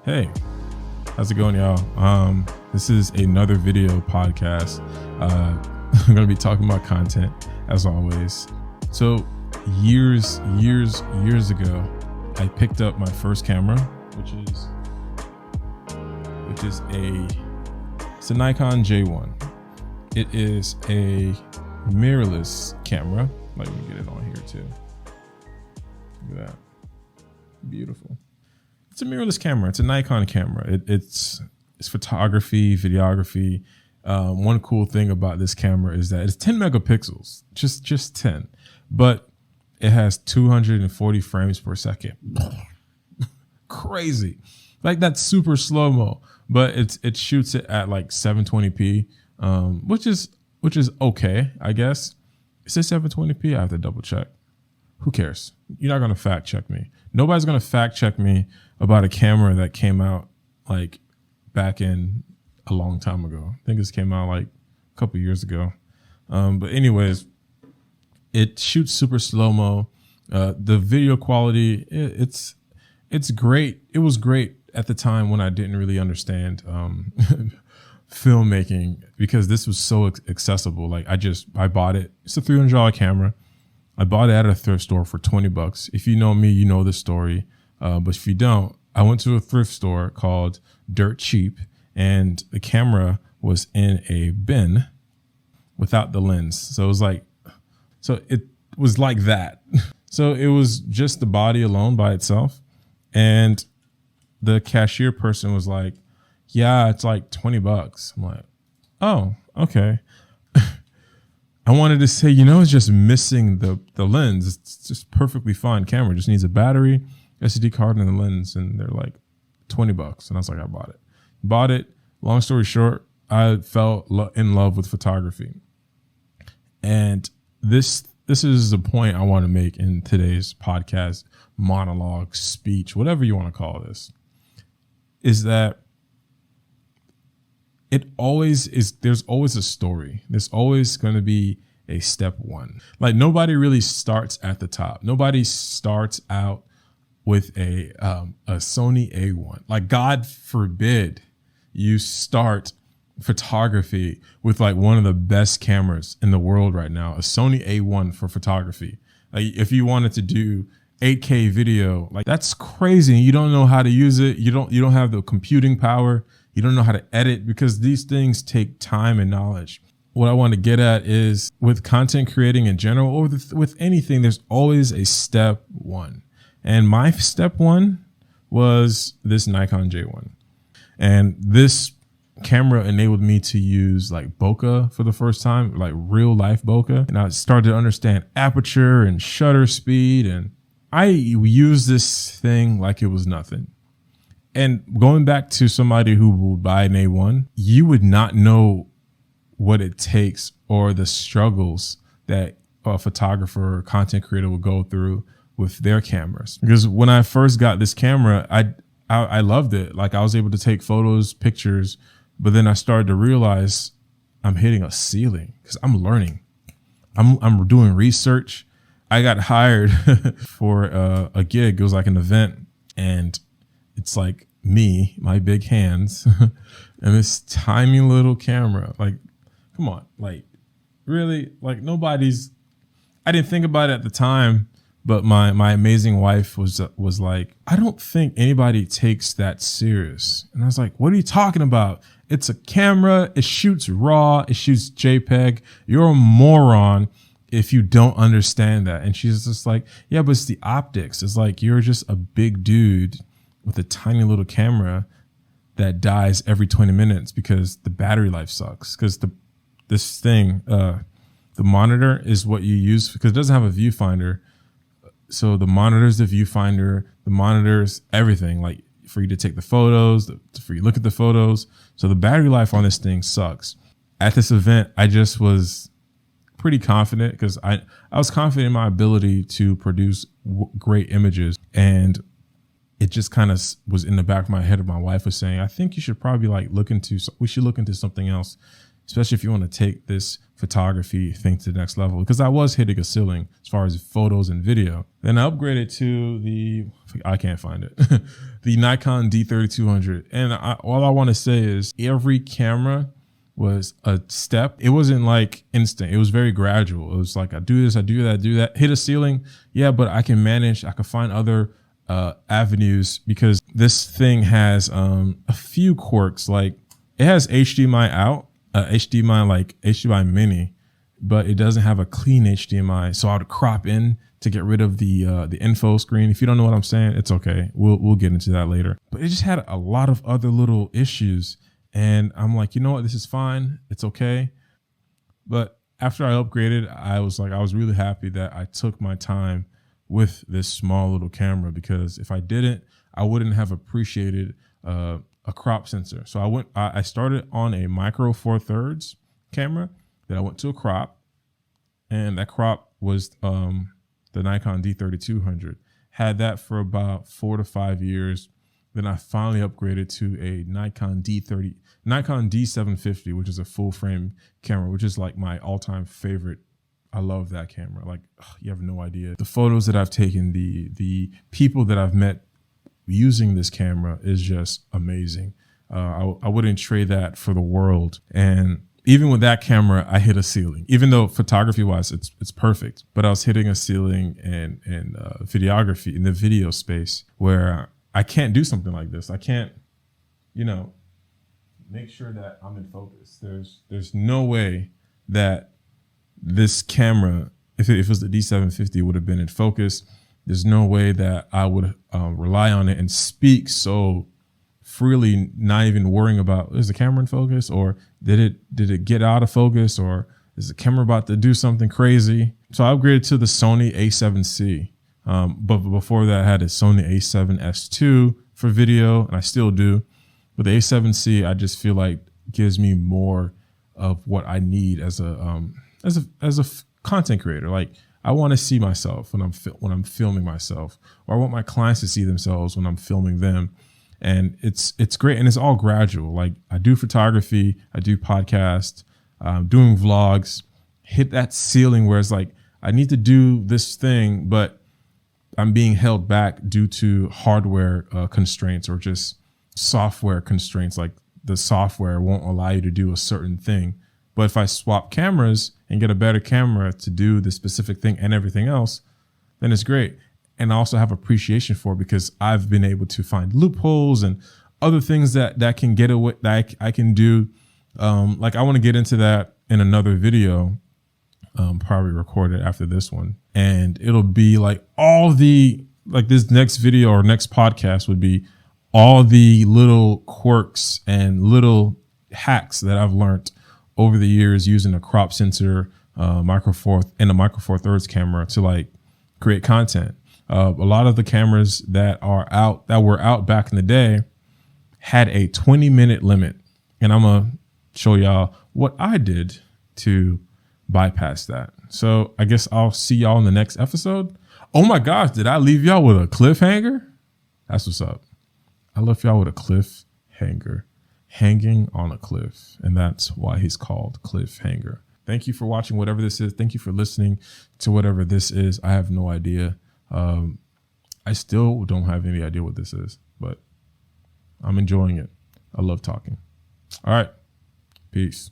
Hey, how's it going, y'all? This is another video podcast. I'm gonna be talking about content as always. So years ago, I picked up my first camera, which is it's a Nikon J1. It is a mirrorless camera. Let me get it on here too. Look at that, beautiful. It's a mirrorless camera. It's a Nikon camera. It's photography, videography. One cool thing about this camera is that it's 10 megapixels, just 10, but it has 240 frames per second. Crazy. Like that's super slow-mo, but it shoots it at like 720p, which is okay, I guess. Is it 720p? I have to double check. Who cares? You're not gonna fact check me. Nobody's gonna fact check me about a camera that came out like back in a long time ago. I think this came out like a couple years ago. But anyways, it shoots super slow-mo. The video quality, it's great. It was great at the time when I didn't really understand filmmaking, because this was so accessible. Like I bought it. It's a $300 camera. I bought it at a thrift store for 20 bucks. If you know me, you know this story. But if you don't, I went to a thrift store called Dirt Cheap, and the camera was in a bin without the lens. So it was like that. So it was just the body alone by itself. And the cashier person was like, yeah, it's like 20 bucks. I'm like, oh, okay. I wanted to say, it's just missing the lens. It's just perfectly fine camera. It just needs a battery, SD card, and the lens. And they're like 20 bucks. And I was like, I bought it. Long story short, I fell in love with photography. And this is the point I want to make in today's podcast, monologue, speech, whatever you want to call this, is that there's always a story. There's always going to be a step one. Like nobody really starts at the top. Nobody starts out with a Sony A1. Like God forbid you start photography with like one of the best cameras in the world right now, a Sony A1 for photography. Like if you wanted to do 8K video, like that's crazy. You don't know how to use it. You don't have the computing power. You don't know how to edit, because these things take time and knowledge. What I want to get at is with content creating in general, or with anything, there's always a step one. And my step one was this Nikon J1. And this camera enabled me to use like bokeh for the first time, like real life bokeh. And I started to understand aperture and shutter speed. And I used this thing like it was nothing. And going back to somebody who will buy an A1, you would not know what it takes or the struggles that a photographer or content creator will go through with their cameras. Because when I first got this camera, I loved it. Like I was able to take photos, pictures, but then I started to realize I'm hitting a ceiling because I'm learning. I'm doing research. I got hired for a gig. It was like an event, and it's like me, my big hands, and this tiny little camera. Like, come on, like really, like I didn't think about it at the time, but my amazing wife was like, I don't think anybody takes that serious. And I was like, what are you talking about? It's a camera. It shoots RAW. It shoots JPEG. You're a moron if you don't understand that. And she's just like, yeah, but it's the optics. It's like, you're just a big dude with a tiny little camera that dies every 20 minutes because the battery life sucks. Because this thing, the monitor is what you use, because it doesn't have a viewfinder. So the monitor's the viewfinder, the monitor's everything, like for you to take the photos, for you to look at the photos. So the battery life on this thing sucks. At this event, I just was pretty confident, because I was confident in my ability to produce great images. And it just kind of was in the back of my head. My wife was saying, I think you should probably like we should look into something else. especially if you want to take this photography thing to the next level, because I was hitting a ceiling as far as photos and video. Then I upgraded to I can't find it, the Nikon D3200. And all I want to say is every camera was a step. It wasn't like instant. It was very gradual. It was like, I do this, I do that, I do that. Hit a ceiling. Yeah, but I can manage. I can find other avenues, because this thing has a few quirks. Like, it has HDMI out, HDMI mini, but it doesn't have a clean HDMI. So I would crop in to get rid of the info screen. If you don't know what I'm saying, it's okay. We'll get into that later. But it just had a lot of other little issues. And I'm like, you know what? This is fine. It's okay. But after I upgraded, I was really happy that I took my time with this small little camera, because if I didn't, I wouldn't have appreciated a crop sensor. So I started on a micro four thirds camera, then I went to a crop, and that crop was the Nikon D3200. Had that for about 4 to 5 years. Then I finally upgraded to a Nikon D750, which is a full frame camera, which is like my all-time favorite. I love that camera. Like, you have no idea. The photos that I've taken, the people that I've met using this camera is just amazing. I wouldn't trade that for the world. And even with that camera, I hit a ceiling. Even though photography-wise, it's perfect, but I was hitting a ceiling in videography, in the video space, where I can't do something like this. I can't, make sure that I'm in focus. There's no way that this camera, if it was the D750, would have been in focus. There's no way that I would rely on it and speak so freely, not even worrying about, is the camera in focus, or did it get out of focus, or is the camera about to do something crazy? So I upgraded to the Sony A7C. But before that, I had a Sony A7S II for video, and I still do. But the A7C, I just feel like gives me more of what I need as a content creator. Like, I want to see myself when I'm filming myself, or I want my clients to see themselves when I'm filming them. And it's great, and it's all gradual. Like, I do photography, I do podcasts, doing vlogs, hit that ceiling where it's like, I need to do this thing, but I'm being held back due to hardware constraints, or just software constraints. Like, the software won't allow you to do a certain thing. But if I swap cameras and get a better camera to do the specific thing and everything else, then it's great. And I also have appreciation for it, because I've been able to find loopholes and other things that can get away, that I can do. Like, I want to get into that in another video, probably recorded after this one. And it'll be like this next video or next podcast would be all the little quirks and little hacks that I've learned over the years using a crop sensor, micro four thirds camera to like create content. A lot of the cameras that were out back in the day had a 20-minute limit. And I'm going to show y'all what I did to bypass that. So I guess I'll see y'all in the next episode. Oh my gosh, did I leave y'all with a cliffhanger? That's what's up. I left y'all with a cliffhanger, hanging on a cliff. And that's why he's called Cliffhanger. Thank you for watching whatever this is. Thank you for listening to whatever this is. I have no idea. I still don't have any idea what this is, but I'm enjoying it. I love talking. All right. Peace.